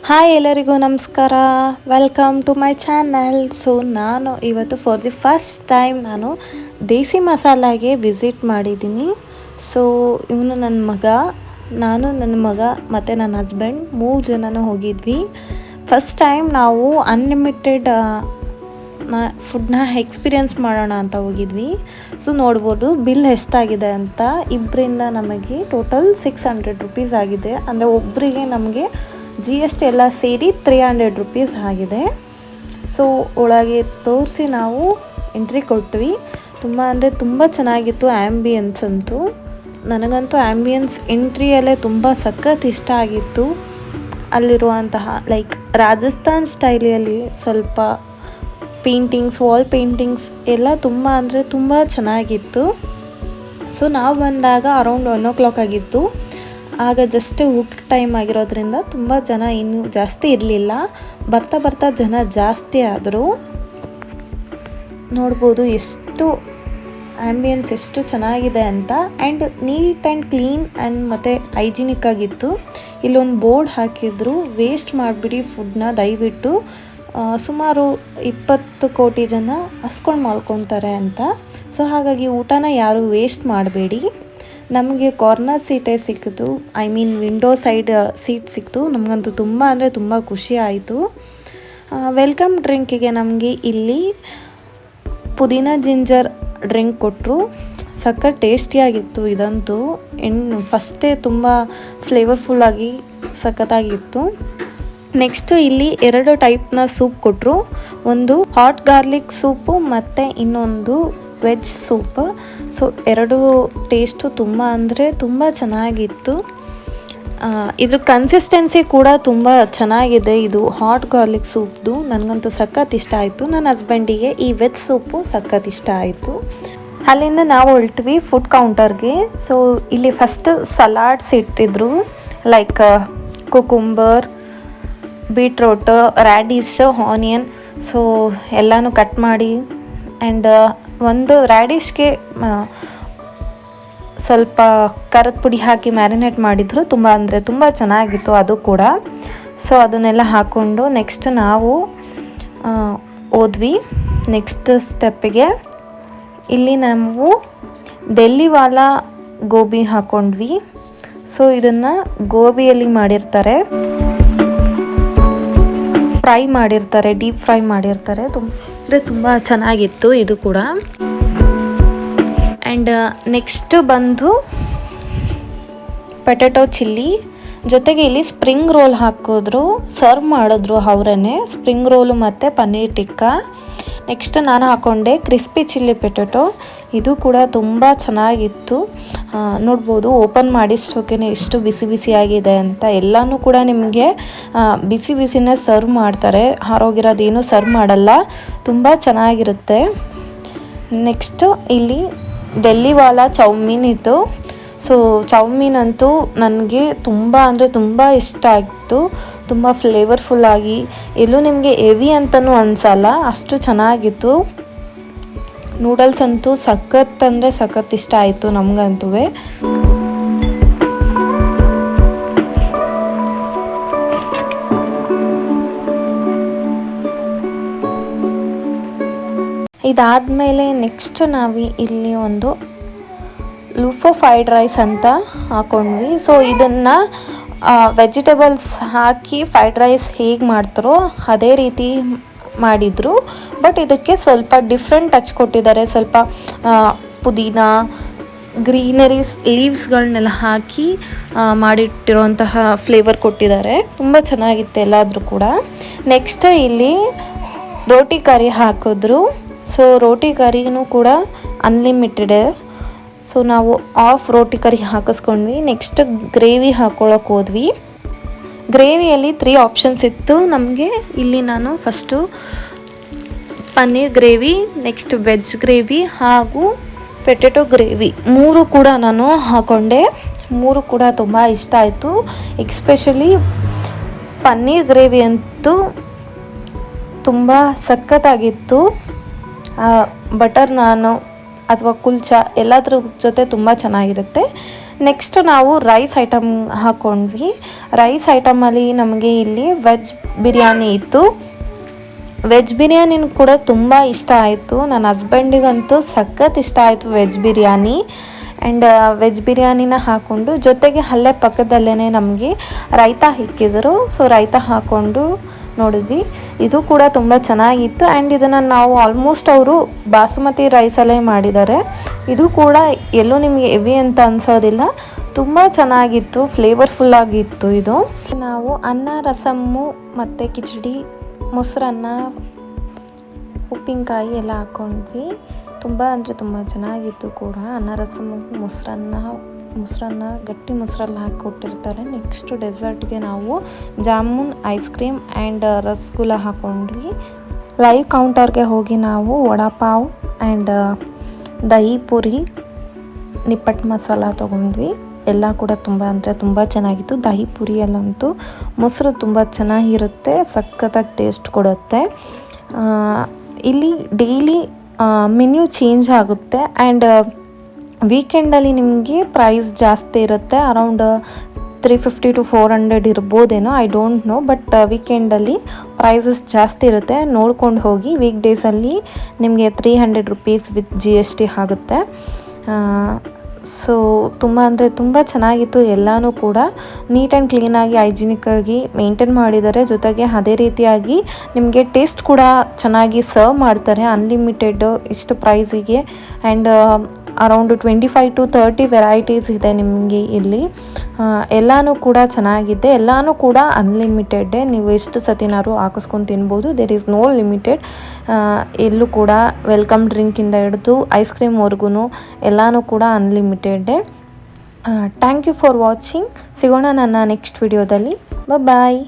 Hi ಎಲ್ಲರಿಗೂ ನಮಸ್ಕಾರ. Welcome to my channel. So ನಾನು ಇವತ್ತು ಫಾರ್ ದಿ ಫಸ್ಟ್ ಟೈಮ್ ನಾನು ದೇಸಿ ಮಸಾಲಾಗೆ ವಿಸಿಟ್ ಮಾಡಿದ್ದೀನಿ. ಸೊ ಇವನು ನನ್ನ ಮಗ, ನಾನು ನನ್ನ ಮಗ ಮತ್ತು ನನ್ನ ಹಸ್ಬೆಂಡ್ 3 ಜನನೂ ಹೋಗಿದ್ವಿ. ಫಸ್ಟ್ ಟೈಮ್ ನಾವು ಅನ್ಲಿಮಿಟೆಡ್ ಫುಡ್ನ ಎಕ್ಸ್ಪೀರಿಯನ್ಸ್ ಮಾಡೋಣ ಅಂತ ಹೋಗಿದ್ವಿ. ಸೊ ನೋಡ್ಬೋದು ಬಿಲ್ ಎಷ್ಟಾಗಿದೆ ಅಂತ. ಇಬ್ಬರಿಂದ ನಮಗೆ ಟೋಟಲ್ 600 ರುಪೀಸ್ ಆಗಿದೆ. ಅಂದರೆ ಒಬ್ಬರಿಗೆ ನಮಗೆ GST ಎಲ್ಲ ಸೇರಿ 300 ರುಪೀಸ್ ಆಗಿದೆ. ಸೊ ಒಳಗೆ ತೋರಿಸಿ ನಾವು ಎಂಟ್ರಿ ಕೊಟ್ವಿ. ತುಂಬ ಅಂದರೆ ತುಂಬ ಚೆನ್ನಾಗಿತ್ತು ಆ್ಯಂಬಿಯನ್ಸ್ ಅಂತೂ. ನನಗಂತೂ ಆ್ಯಂಬಿಯನ್ಸ್ ಎಂಟ್ರಿಯಲ್ಲೇ ತುಂಬ ಸಖತ್ ಇಷ್ಟ ಆಗಿತ್ತು. ಅಲ್ಲಿರುವಂತಹ ಲೈಕ್ ರಾಜಸ್ಥಾನ್ ಸ್ಟೈಲಿಯಲ್ಲಿ ಸ್ವಲ್ಪ ಪೇಂಟಿಂಗ್ಸ್, ವಾಲ್ ಪೇಂಟಿಂಗ್ಸ್ ಎಲ್ಲ ತುಂಬ ಅಂದರೆ ತುಂಬ ಚೆನ್ನಾಗಿತ್ತು. ಸೊ ನಾವು ಬಂದಾಗ ಅರೌಂಡ್ 1 o'clock ಆಗಿತ್ತು. ಆಗ ಜಸ್ಟ್ ಊಟ ಟೈಮ್ ಆಗಿರೋದ್ರಿಂದ ತುಂಬ ಜನ ಇನ್ನೂ ಜಾಸ್ತಿ ಇರಲಿಲ್ಲ. ಬರ್ತಾ ಬರ್ತಾ ಜನ ಜಾಸ್ತಿ ಆದರು. ನೋಡ್ಬೋದು ಎಷ್ಟು ಆ್ಯಂಬಿಯನ್ಸ್ ಎಷ್ಟು ಚೆನ್ನಾಗಿದೆ ಅಂತ. And neat and clean and ಮತ್ತು ಹೈಜಿನಿಕ್ ಆಗಿತ್ತು. ಇಲ್ಲೊಂದು ಬೋರ್ಡ್ ಹಾಕಿದ್ರು, ವೇಸ್ಟ್ ಮಾಡಿಬಿಡಿ ಫುಡ್ನ ದಯವಿಟ್ಟು, ಸುಮಾರು 20 ಕೋಟಿ ಜನ ಹಸ್ಕೊಂಡು ಮಲ್ಕೊತಾರೆ ಅಂತ. ಸೊ ಹಾಗಾಗಿ ಊಟನ ಯಾರೂ ವೇಸ್ಟ್ ಮಾಡಬೇಡಿ. ನಮಗೆ ಕಾರ್ನರ್ ಸೀಟೇ ಸಿಕ್ಕಿತು, I mean window side seat ಸಿಕ್ತು. ನಮಗಂತೂ ತುಂಬ ಅಂದರೆ ತುಂಬ ಖುಷಿ ಆಯಿತು. ವೆಲ್ಕಮ್ ಡ್ರಿಂಕಿಗೆ ನಮಗೆ ಇಲ್ಲಿ ಪುದೀನ ಜಿಂಜರ್ ಡ್ರಿಂಕ್ ಕೊಟ್ಟರು. ಸಖತ್ ಟೇಸ್ಟಿಯಾಗಿತ್ತು ಇದಂತೂ. ಫಸ್ಟೇ ತುಂಬ ಫ್ಲೇವರ್ಫುಲ್ಲಾಗಿ ಸಖತ್ತಾಗಿತ್ತು. ನೆಕ್ಸ್ಟು ಇಲ್ಲಿ 2 ಟೈಪ್ನ ಸೂಪ್ ಕೊಟ್ಟರು. ಒಂದು ಹಾಟ್ ಗಾರ್ಲಿಕ್ ಸೂಪು ಮತ್ತು ಇನ್ನೊಂದು ವೆಜ್ ಸೂಪ್. ಸೊ 2 ಟೇಸ್ಟು ತುಂಬ ಅಂದರೆ ತುಂಬ ಚೆನ್ನಾಗಿತ್ತು. ಇದ್ರ ಕನ್ಸಿಸ್ಟೆನ್ಸಿ ಕೂಡ ತುಂಬ ಚೆನ್ನಾಗಿದೆ. ಇದು ಹಾಟ್ ಗಾರ್ಲಿಕ್ ಸೂಪ್ದು ನನಗಂತೂ ಸಖತ್ ಇಷ್ಟ ಆಯಿತು. ನನ್ನ ಹಸ್ಬೆಂಡಿಗೆ ಈ ವೆಜ್ ಸೂಪು ಸಖತ್ ಇಷ್ಟ ಆಯಿತು. ಅಲ್ಲಿಂದ ನಾವು ಹೊರಟ್ವಿ ಫುಡ್ ಕೌಂಟರ್ಗೆ. ಸೊ ಇಲ್ಲಿ ಫಸ್ಟ್ ಸಲಾಡ್ಸ್ ಇಟ್ಟಿದ್ರು, like cucumber, beetroot, radish, onion. So ಎಲ್ಲನೂ ಕಟ್ ಮಾಡಿ ಆ್ಯಂಡ್ ಒಂದು ರ್ಯಾಡಿಶ್ಗೆ ಸ್ವಲ್ಪ ಖಾರದ ಪುಡಿ ಹಾಕಿ ಮ್ಯಾರಿನೇಟ್ ಮಾಡಿದ್ರು. ತುಂಬ ಅಂದರೆ ತುಂಬ ಚೆನ್ನಾಗಿತ್ತು ಅದು ಕೂಡ. ಸೊ ಅದನ್ನೆಲ್ಲ ಹಾಕ್ಕೊಂಡು ನೆಕ್ಸ್ಟ್ ನಾವು ಹೋದ್ವಿ ನೆಕ್ಸ್ಟ್ ಸ್ಟೆಪ್ಪಿಗೆ. ಇಲ್ಲಿ ನಾವು ಡೆಲ್ಲಿವಾಲಾ ಗೋಬಿ ಹಾಕ್ಕೊಂಡ್ವಿ. ಸೊ ಇದನ್ನು ಗೋಬಿಯಲ್ಲಿ ಮಾಡಿರ್ತಾರೆ, ಫ್ರೈ ಮಾಡಿರ್ತಾರೆ, ಡೀಪ್ ಫ್ರೈ ಮಾಡಿರ್ತಾರೆ. ತುಂಬ ಚೆನ್ನಾಗಿತ್ತು ಇದು ಕೂಡ. ಆ್ಯಂಡ್ ನೆಕ್ಸ್ಟ್ ಬಂದು ಪೊಟ್ಯಾಟೊ ಚಿಲ್ಲಿ ಜೊತೆಗೆ ಇಲ್ಲಿ ಸ್ಪ್ರಿಂಗ್ ರೋಲ್ ಹಾಕಿದ್ರು, ಸರ್ವ್ ಮಾಡಿದ್ರು ಅವರನ್ನೇ. ಸ್ಪ್ರಿಂಗ್ ರೋಲು ಮತ್ತು ಪನ್ನೀರ್ ಟಿಕ್ಕಾ. ನೆಕ್ಸ್ಟ್ ನಾನು ಹಾಕ್ಕೊಂಡೆ ಕ್ರಿಸ್ಪಿ ಚಿಲ್ಲಿ ಪೊಟ್ಯಾಟೊ. ಇದು ಕೂಡ ತುಂಬ ಚೆನ್ನಾಗಿತ್ತು. ನೋಡ್ಬೋದು ಓಪನ್ ಮಾಡಿಷ್ಟೋಕೆ ಎಷ್ಟು ಬಿಸಿ ಬಿಸಿಯಾಗಿದೆ ಅಂತ. ಎಲ್ಲನೂ ಕೂಡ ನಿಮಗೆ ಬಿಸಿ ಬಿಸಿನೇ ಸರ್ವ್ ಮಾಡ್ತಾರೆ, ಆರೋಗಿರೋದೇನು ಸರ್ವ್ ಮಾಡಲ್ಲ. ತುಂಬ ಚೆನ್ನಾಗಿರುತ್ತೆ. ನೆಕ್ಸ್ಟು ಇಲ್ಲಿ ಡೆಲ್ಲಿವಾಲಾ ಚೌಮೀನ್ ಇತ್ತು. ಸೊ ಚೌಮೀನ್ ಅಂತೂ ನನಗೆ ತುಂಬ ಅಂದರೆ ತುಂಬ ಇಷ್ಟ ಆಗಿತ್ತು. ತುಂಬ ಫ್ಲೇವರ್ಫುಲ್ಲಾಗಿ, ಎಲ್ಲೂ ನಿಮಗೆ ಹೆವಿ ಅಂತಲೂ ಅನಿಸಲ್ಲ, ಅಷ್ಟು ಚೆನ್ನಾಗಿತ್ತು. ನೂಡಲ್ಸ್ ಅಂತೂ ಸಖತ್ ಅಂದರೆ ಸಖತ್ ಇಷ್ಟ ಆಯಿತು ನಮಗಂತೂ. ಇದಾದಮೇಲೆ ನೆಕ್ಸ್ಟ್ ನಾವು ಇಲ್ಲಿ ಒಂದು ಲೂಫೋ ಫ್ರೈಡ್ ರೈಸ್ ಅಂತ ಹಾಕ್ಕೊಂಡ್ವಿ. ಸೊ ಇದನ್ನು ವೆಜಿಟೇಬಲ್ಸ್ ಹಾಕಿ ಫ್ರೈಡ್ ರೈಸ್ ಹೇಗೆ ಮಾಡ್ತಾರೋ ಅದೇ ರೀತಿ ಮಾಡಿದರು. ಬಟ್ ಇದಕ್ಕೆ ಸ್ವಲ್ಪ ಡಿಫ್ರೆಂಟ್ ಟಚ್ ಕೊಟ್ಟಿದ್ದಾರೆ. ಸ್ವಲ್ಪ ಪುದೀನ, ಗ್ರೀನರೀಸ್, ಲೀವ್ಸ್ಗಳನ್ನೆಲ್ಲ ಹಾಕಿ ಮಾಡಿಟ್ಟಿರೋಂತಹ ಫ್ಲೇವರ್ ಕೊಟ್ಟಿದ್ದಾರೆ. ತುಂಬ ಚೆನ್ನಾಗಿತ್ತು ಎಲ್ಲಾದರೂ ಕೂಡ. ನೆಕ್ಸ್ಟ್ ಇಲ್ಲಿ ರೋಟಿ ಕರಿ ಹಾಕಿದ್ರು. ಸೊ ರೋಟಿ ಕರಿನೂ ಕೂಡ ಅನ್ಲಿಮಿಟೆಡ್. ಸೊ ನಾವು ಆಫ್ ರೋಟಿ ಕರಿ ಹಾಕಿಸ್ಕೊಂಡ್ವಿ. ನೆಕ್ಸ್ಟ್ ಗ್ರೇವಿ ಹಾಕ್ಕೊಳಕ್ಕೆ ಹೋದ್ವಿ. ಗ್ರೇವಿಯಲ್ಲಿ 3 ಆಪ್ಷನ್ಸ್ ಇತ್ತು ನಮಗೆ. ಇಲ್ಲಿ ನಾನು first paneer gravy, next veg gravy ಹಾಗೂ ಪೊಟ್ಯಾಟೊ ಗ್ರೇವಿ 3 ಕೂಡ ನಾನು ಹಾಕ್ಕೊಂಡೆ. 3 ಕೂಡ ತುಂಬ ಇಷ್ಟ ಆಯಿತು. ಎಕ್ಸ್ಪೆಷಲಿ ಪನ್ನೀರ್ ಗ್ರೇವಿ ಅಂತೂ ತುಂಬ ಸಖತ್ತಾಗಿತ್ತು. ಬಟರ್ ನಾನು ಅಥವಾ ಕುಲ್ಚಾ ಎಲ್ಲದ್ರ ಜೊತೆ ತುಂಬ ಚೆನ್ನಾಗಿರುತ್ತೆ. ನೆಕ್ಸ್ಟ್ ನಾವು ರೈಸ್ ಐಟಮ್ ಹಾಕ್ಕೊಂಡ್ವಿ. ರೈಸ್ ಐಟಮಲ್ಲಿ ನಮಗೆ ಇಲ್ಲಿ ವೆಜ್ ಬಿರಿಯಾನಿ ಇತ್ತು. ವೆಜ್ ಬಿರಿಯಾನಿನೂ ಕೂಡ ತುಂಬ ಇಷ್ಟ ಆಯಿತು. ನನ್ನ ಹಸ್ಬೆಂಡಿಗಂತೂ ಸಖತ್ ಇಷ್ಟ ಆಯಿತು ವೆಜ್ ಬಿರಿಯಾನಿ. ಆ್ಯಂಡ್ ವೆಜ್ ಬಿರಿಯಾನಿನ ಹಾಕ್ಕೊಂಡು ಜೊತೆಗೆ ಅಲ್ಲೇ ಪಕ್ಕದಲ್ಲೇ ನಮಗೆ ರೈತ ಇಕ್ಕಿದ್ರು. ಸೊ ರೈತ ಹಾಕ್ಕೊಂಡು ನೋಡಿದ್ವಿ. ಇದು ಕೂಡ ತುಂಬ ಚೆನ್ನಾಗಿತ್ತು. ಆ್ಯಂಡ್ ಇದನ್ನು ನಾವು ಆಲ್ಮೋಸ್ಟ್ ಅವರು ಬಾಸುಮತಿ ರೈಸಲ್ಲೇ ಮಾಡಿದ್ದಾರೆ. ಇದು ಕೂಡ ಎಲ್ಲೂ ನಿಮಗೆ ಹೆವಿ ಅಂತ ಅನಿಸೋದಿಲ್ಲ, ತುಂಬ ಚೆನ್ನಾಗಿತ್ತು, ಫ್ಲೇವರ್ಫುಲ್ಲಾಗಿತ್ತು. ಇದು ನಾವು ಅನ್ನ, ರಸಮ್ಮು ಮತ್ತು ಕಿಚಡಿ, ಮೊಸರನ್ನ, ಉಪ್ಪಿನಕಾಯಿ ಎಲ್ಲ ಹಾಕ್ಕೊಂಡ್ವಿ. ತುಂಬ ಅಂದರೆ ತುಂಬ ಚೆನ್ನಾಗಿತ್ತು ಕೂಡ. ಅನ್ನ, ರಸಮ್ಮು, ಮೊಸರನ್ನ ಗಟ್ಟಿ ಮೊಸರಲ್ಲಿ ಹಾಕಿ ಕೊಟ್ಟಿರ್ತಾರೆ. ನೆಕ್ಸ್ಟು ಡೆಸರ್ಟ್ಗೆ ನಾವು jamun, ice cream and rasgulla ಹಾಕ್ಕೊಂಡ್ವಿ. ಲೈವ್ ಕೌಂಟರ್ಗೆ ಹೋಗಿ ನಾವು ವಡಾಪಾವ್ ಆ್ಯಂಡ್ ದಹಿ ಪುರಿ, ನಿಪ್ಪಟ್ಟು ಮಸಾಲ ತೊಗೊಂಡ್ವಿ. ಎಲ್ಲ ಕೂಡ ತುಂಬ ಅಂದರೆ ತುಂಬ ಚೆನ್ನಾಗಿತ್ತು. ದಹಿ ಪುರಿಯಲ್ಲಂತೂ ಮೊಸರು ತುಂಬ ಚೆನ್ನಾಗಿರುತ್ತೆ, ಸಖತ್ತಾಗಿ ಟೇಸ್ಟ್ ಕೊಡುತ್ತೆ. ಇಲ್ಲಿ ಡೈಲಿ ಮೆನ್ಯೂ ಚೇಂಜ್ ಆಗುತ್ತೆ. ಆ್ಯಂಡ್ ವೀಕೆಂಡಲ್ಲಿ ನಿಮಗೆ ಪ್ರೈಸ್ ಜಾಸ್ತಿ ಇರುತ್ತೆ. ಅರೌಂಡ್ 350 to 400 ಇರ್ಬೋದೇನೋ, ಐ ಡೋಂಟ್ ನೋ. ಬಟ್ ವೀಕೆಂಡಲ್ಲಿ ಪ್ರೈಸಸ್ ಜಾಸ್ತಿ ಇರುತ್ತೆ, ನೋಡ್ಕೊಂಡು ಹೋಗಿ. ವೀಕ್ ಡೇಸಲ್ಲಿ ನಿಮಗೆ 300 rupees ವಿತ್ GST ಆಗುತ್ತೆ. ಸೊ ತುಂಬ ಅಂದರೆ ತುಂಬ ಚೆನ್ನಾಗಿತ್ತು. ಎಲ್ಲನೂ ಕೂಡ ನೀಟ್ ಆ್ಯಂಡ್ ಕ್ಲೀನಾಗಿ ಹೈಜಿನಿಕ್ಕಾಗಿ ಮೇಂಟೈನ್ ಮಾಡಿದ್ದಾರೆ. ಜೊತೆಗೆ ಅದೇ ರೀತಿಯಾಗಿ ನಿಮಗೆ ಟೇಸ್ಟ್ ಕೂಡ ಚೆನ್ನಾಗಿ ಸರ್ವ್ ಮಾಡ್ತಾರೆ. ಅನ್ಲಿಮಿಟೆಡ್ ಇಷ್ಟು ಪ್ರೈಸಿಗೆ. ಆ್ಯಂಡ್ ಅರೌಂಡ್ 25 to 30 ವೆರೈಟೀಸ್ ಇದೆ ನಿಮಗೆ ಇಲ್ಲಿ. ಎಲ್ಲನೂ ಕೂಡ ಚೆನ್ನಾಗಿದೆ. ಎಲ್ಲನೂ ಕೂಡ ಅನ್ಲಿಮಿಟೆಡ್ಡೇ. ನೀವು ಎಷ್ಟು ಸತಿನಾರು ಹಾಕಿಸ್ಕೊಂಡು ತಿನ್ಬೋದು. There is no limited. ಎಲ್ಲೂ ಕೂಡ ವೆಲ್ಕಮ್ ಡ್ರಿಂಕಿಂದ ಹಿಡಿದು ಐಸ್ ಕ್ರೀಮ್ವರೆಗೂ ಎಲ್ಲನೂ ಕೂಡ ಅನ್ಲಿಮಿಟೆಡ್ಡೇ. Thank you for watching. ಸಿಗೋಣ ನನ್ನ ನೆಕ್ಸ್ಟ್ ವಿಡಿಯೋದಲ್ಲಿ. ಬಾಯ್.